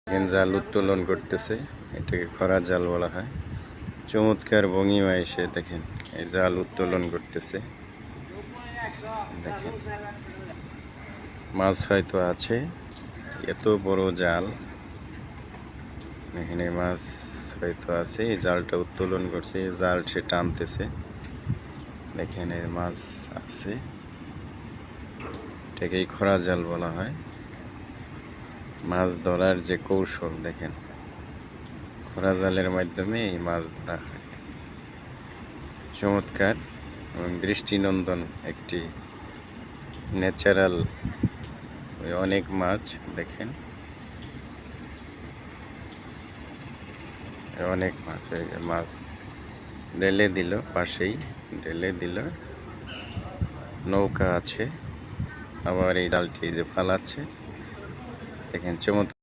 দেখেন জাল উত্তোলন করতেছে, এটাকে খরা জাল বলা হয়। চমৎকার ভঙ্গিমা এসে দেখেন এই জাল উত্তোলন করতেছে। দেখেন মাছ হয়তো আছে, এত বড় জাল, এখানে মাছ হয়তো আছে। এই জালটা উত্তোলন করছে, এই জাল সে টানতেছে। দেখেন এই মাছ আছে, এটাকেই খরা জাল বলা হয়। মাছ ধরার যে কৌশল দেখেন, খরা জালের মাধ্যমে এই মাছ ধরা হয়। চমৎকার এবং দৃষ্টিনন্দন একটি ন্যাচারাল অনেক মাছ দেখেন, অনেক মাছ। এই যে মাছ ঢেলে দিল, পাশেই ঢেলে দিল, নৌকা আছে, আবার এই জালটি যে ফালাচ্ছে দেখেন চমৎকার।